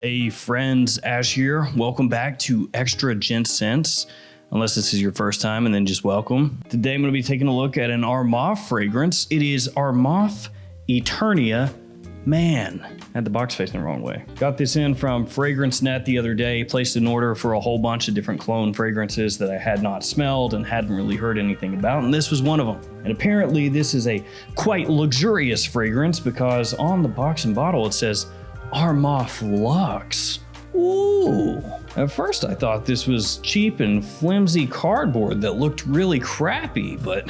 Hey friends, Ash here. Welcome back to Extra Gent Scents. Unless this is your first time, and then just welcome. Today I'm going to be taking a look at an Armaf fragrance. It is Armaf Eternia. Man, I had the box facing the wrong way. Got this in from FragranceNet the other day. Placed an order for a whole bunch of different clone fragrances that I had not smelled and hadn't really heard anything about, and this was one of them. And apparently this is a quite luxurious fragrance because on the box and bottle it says Armaf Luxe. Ooh. At first I thought this was cheap and flimsy cardboard that looked really crappy, but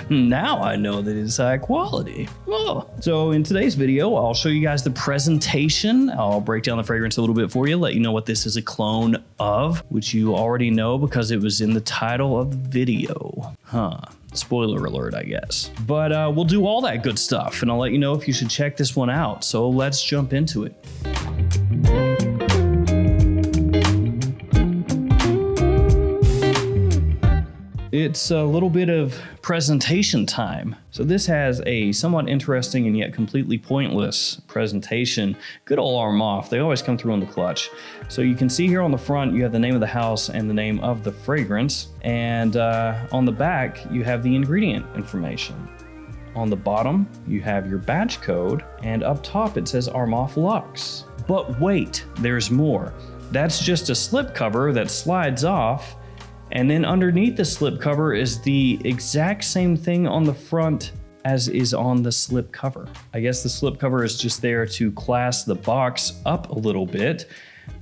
now I know that it's high quality. Oh. So in today's video, I'll show you guys the presentation. I'll break down the fragrance a little bit for you, let you know what this is a clone of, which you already know because it was in the title of the video. Spoiler alert, I guess. But we'll do all that good stuff, and I'll let you know if you should check this one out. So let's jump into it. It's a little bit of presentation time. So this has a somewhat interesting and yet completely pointless presentation. Good old Armaf, they always come through in the clutch. So you can see here on the front, you have the name of the house and the name of the fragrance. And on the back, you have the ingredient information. On the bottom, you have your batch code, and up top it says Armaf Luxe. But wait, there's more. That's just a slip cover that slides off. And then underneath the slip cover is the exact same thing on the front as is on the slip cover. I guess the slip cover is just there to class the box up a little bit,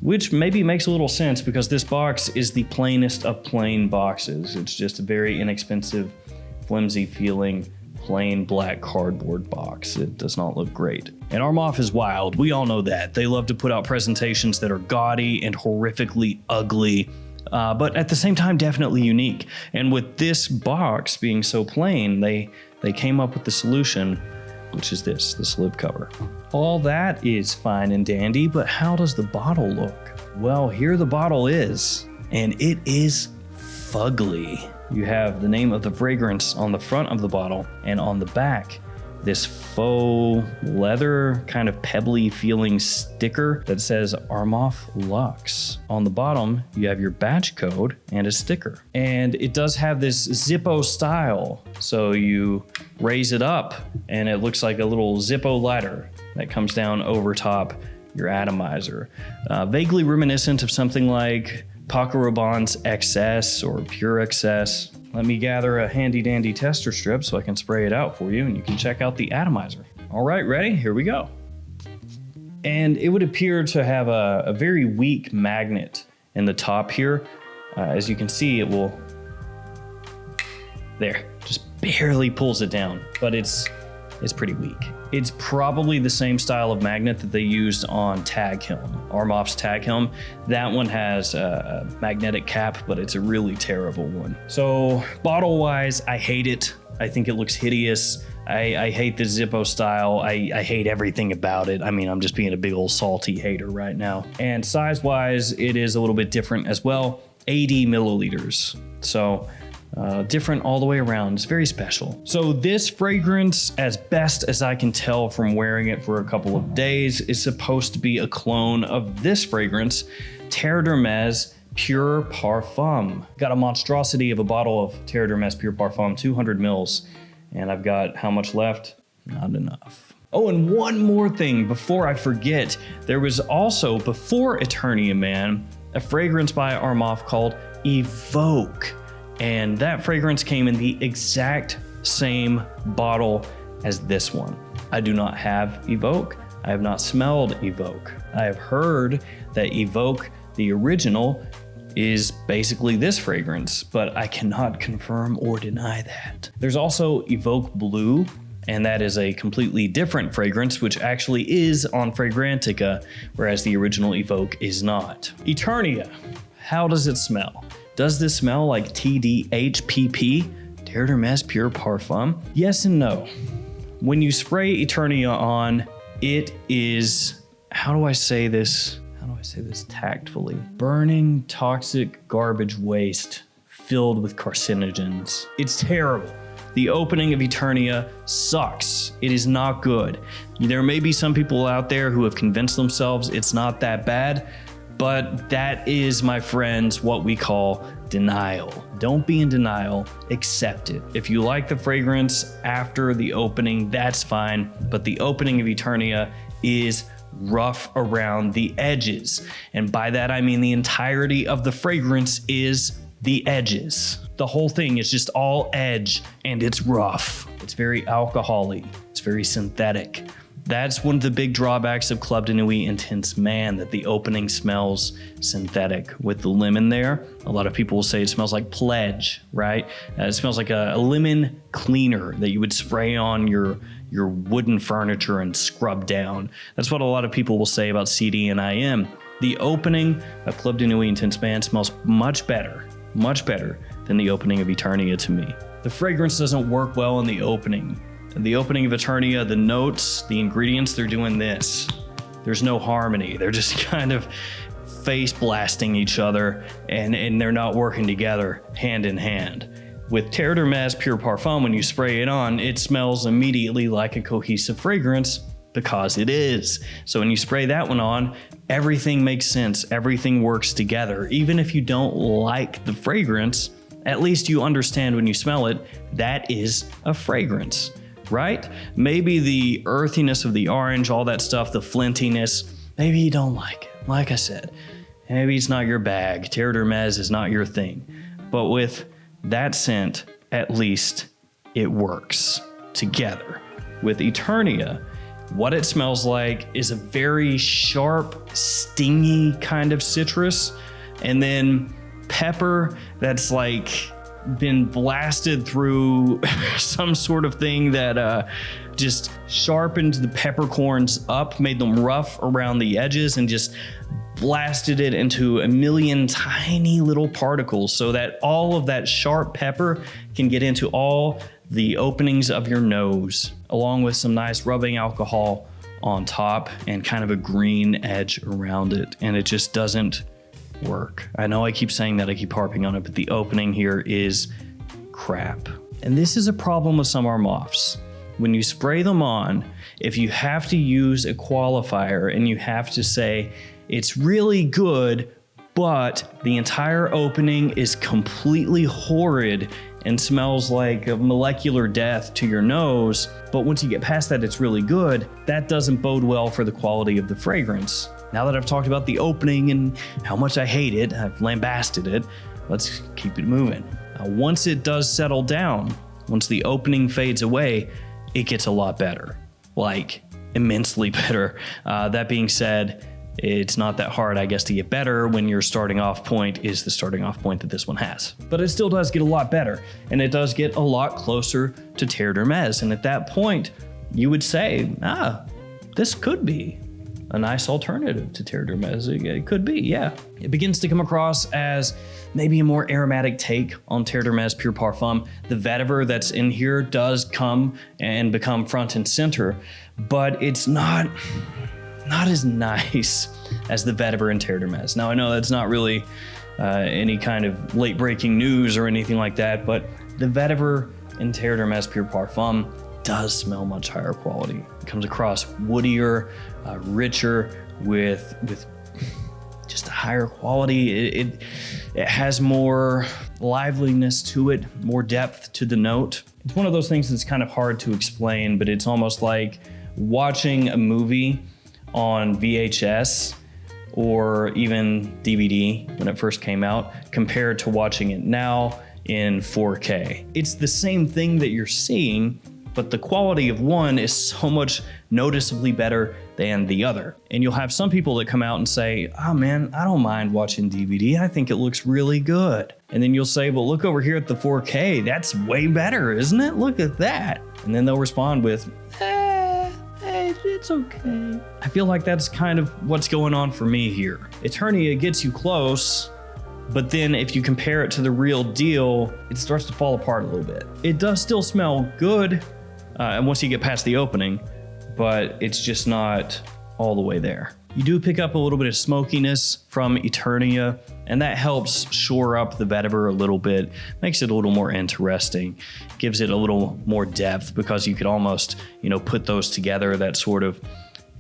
which maybe makes a little sense because this box is the plainest of plain boxes. It's just a very inexpensive, flimsy feeling, plain black cardboard box. It does not look great. And Armaf is wild. We all know that. They love to put out presentations that are gaudy and horrifically ugly. But at the same time, definitely unique. And with this box being so plain, they came up with the solution, which is this, the slip cover. All that is fine and dandy, but how does the bottle look? Well, here the bottle is, and it is fugly. You have the name of the fragrance on the front of the bottle, and on the back, this faux leather kind of pebbly feeling sticker that says Armaf Luxe. On the bottom, you have your batch code and a sticker. And it does have this Zippo style. So you raise it up and it looks like a little Zippo lighter that comes down over top your atomizer. Vaguely reminiscent of something like Paco Rabanne's XS or Pure XS. Let me gather a handy dandy tester strip so I can spray it out for you and you can check out the atomizer. All right, ready? Here we go. And it would appear to have a very weak magnet in the top here. As you can see, it will, there, just barely pulls it down, but it's pretty weak. It's probably the same style of magnet that they used on Tag Helm, Armaf's Tag Helm. That one has a magnetic cap, but it's a really terrible one. So bottle-wise, I hate it. I think it looks hideous. I hate the Zippo style. I hate everything about it. I mean, I'm just being a big old salty hater right now. And size-wise, it is a little bit different as well. 80 milliliters. So different all the way around. It's very special. So this fragrance, as best as I can tell from wearing it for a couple of days, is supposed to be a clone of this fragrance, Terre Pure Parfum. Got a monstrosity of a bottle of Terre Pure Parfum, 200 mils, and I've got how much left? Not enough. Oh, and one more thing before I forget, there was also, before Eternia, man, a fragrance by Armaf called Evoke. And that fragrance came in the exact same bottle as this one. I do not have Evoke. I have not smelled Evoke. I have heard that Evoke, the original, is basically this fragrance, but I cannot confirm or deny that. There's also Evoke Blue, and that is a completely different fragrance, which actually is on Fragrantica, whereas the original Evoke is not. Eternia, how does it smell? Does this smell like TDHPP, Terre Pure Parfum? Yes and no. When you spray Eternia on, it is, how do I say this tactfully? Burning toxic garbage waste filled with carcinogens. It's terrible. The opening of Eternia sucks. It is not good. There may be some people out there who have convinced themselves it's not that bad, but that is, my friends, what we call denial. Don't be in denial, accept it. If you like the fragrance after the opening, that's fine, but the opening of Eternia is rough around the edges. And by that, I mean the entirety of the fragrance is the edges. The whole thing is just all edge and it's rough. It's very alcohol-y. It's very synthetic. That's one of the big drawbacks of Club de Nuit Intense Man, that the opening smells synthetic with the lemon there. A lot of people will say it smells like Pledge, right? It smells like a lemon cleaner that you would spray on your wooden furniture and scrub down. That's what a lot of people will say about CD and IM. The opening of Club de Nuit Intense Man smells much better than the opening of Eternia to me. The fragrance doesn't work well in the opening. In the opening of Eternia, the notes, the ingredients, they're doing this. There's no harmony. They're just kind of face blasting each other and they're not working together hand in hand. With Terre Pure Parfum, when you spray it on, it smells immediately like a cohesive fragrance because it is. So when you spray that one on, everything makes sense. Everything works together. Even if you don't like the fragrance, at least you understand when you smell it, that is a fragrance, right? Maybe the earthiness of the orange, all that stuff, the flintiness, maybe you don't like it. Like I said, maybe it's not your bag. Terre d'Hermès is not your thing. But with that scent, at least it works together. With Eternia, what it smells like is a very sharp, stingy kind of citrus, and then pepper that's like been blasted through some sort of thing that just sharpened the peppercorns up, made them rough around the edges, and just blasted it into a million tiny little particles so that all of that sharp pepper can get into all the openings of your nose, along with some nice rubbing alcohol on top and kind of a green edge around it. And it just doesn't work. I know I keep saying that, I keep harping on it, but the opening here is crap. And this is a problem with some Armafs. When you spray them on, if you have to use a qualifier and you have to say, it's really good, but the entire opening is completely horrid and smells like a molecular death to your nose, but once you get past that, it's really good, that doesn't bode well for the quality of the fragrance. Now that I've talked about the opening and how much I hate it, I've lambasted it, let's keep it moving. Now, once it does settle down, once the opening fades away, it gets a lot better, like immensely better. That being said, it's not that hard, I guess, to get better when your starting off point is the starting off point that this one has. But it still does get a lot better, and it does get a lot closer to Terre d'Hermès. And at that point, you would say, this could be a nice alternative to Terre d'Hermès. It could be, yeah. It begins to come across as maybe a more aromatic take on Terre d'Hermès Pure Parfum. The vetiver that's in here does come and become front and center, but it's not as nice as the vetiver in Terre d'Hermès. Now, I know that's not really any kind of late breaking news or anything like that, but the vetiver in Terre d'Hermès Pure Parfum does smell much higher quality. It comes across woodier, richer, with just a higher quality. It has more liveliness to it, more depth to the note. It's one of those things that's kind of hard to explain, but it's almost like watching a movie on VHS or even DVD when it first came out compared to watching it now in 4K. It's the same thing that you're seeing, but the quality of one is so much noticeably better than the other. And you'll have some people that come out and say, oh man, I don't mind watching DVD. I think it looks really good. And then you'll say, well, look over here at the 4K. That's way better, isn't it? Look at that. And then they'll respond with, it's okay. I feel like that's kind of what's going on for me here. Eternia gets you close, but then if you compare it to the real deal, it starts to fall apart a little bit. It does still smell good once you get past the opening, but it's just not all the way there. You do pick up a little bit of smokiness from Eternia, and that helps shore up the vetiver a little bit, makes it a little more interesting, gives it a little more depth because you could almost, put those together, that sort of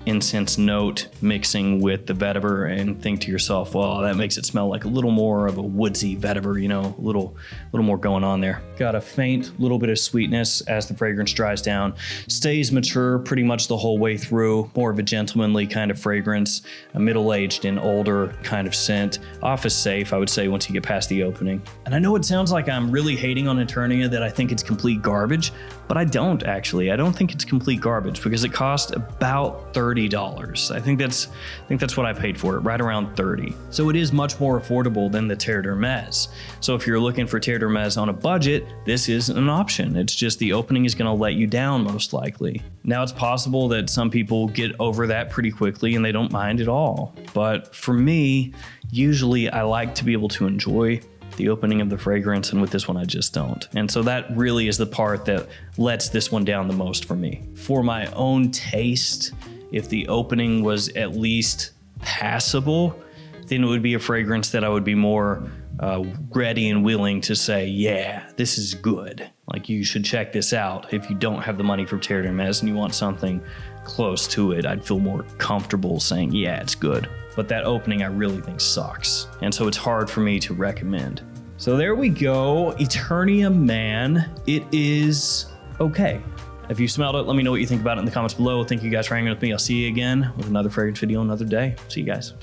incense note mixing with the vetiver, and think to yourself, well, that makes it smell like a little more of a woodsy vetiver, a little more going on there. Got a faint little bit of sweetness as the fragrance dries down. Stays mature pretty much the whole way through. More of a gentlemanly kind of fragrance, a middle-aged and older kind of scent. Office safe, I would say, once you get past the opening. And I know it sounds like I'm really hating on Eternia, that I think it's complete garbage, but I don't actually. I don't think it's complete garbage because it cost about $30. I think that's what I paid for it, right around $30. So it is much more affordable than the Terre d'Hermes. So if you're looking for Terre d'Hermes on a budget, this is an option. It's just the opening is going to let you down most likely. Now it's possible that some people get over that pretty quickly and they don't mind at all. But for me, usually I like to be able to enjoy the opening of the fragrance, and with this one I just don't. And so that really is the part that lets this one down the most for me. For my own taste, if the opening was at least passable, then it would be a fragrance that I would be more ready and willing to say, yeah, this is good. Like, you should check this out. If you don't have the money for Terre d'Hermes and you want something close to it, I'd feel more comfortable saying, yeah, it's good. But that opening I really think sucks. And so it's hard for me to recommend. So there we go. Eternia Man. It is okay. If you smelled it, let me know what you think about it in the comments below. Thank you guys for hanging with me. I'll see you again with another fragrance video another day. See you guys.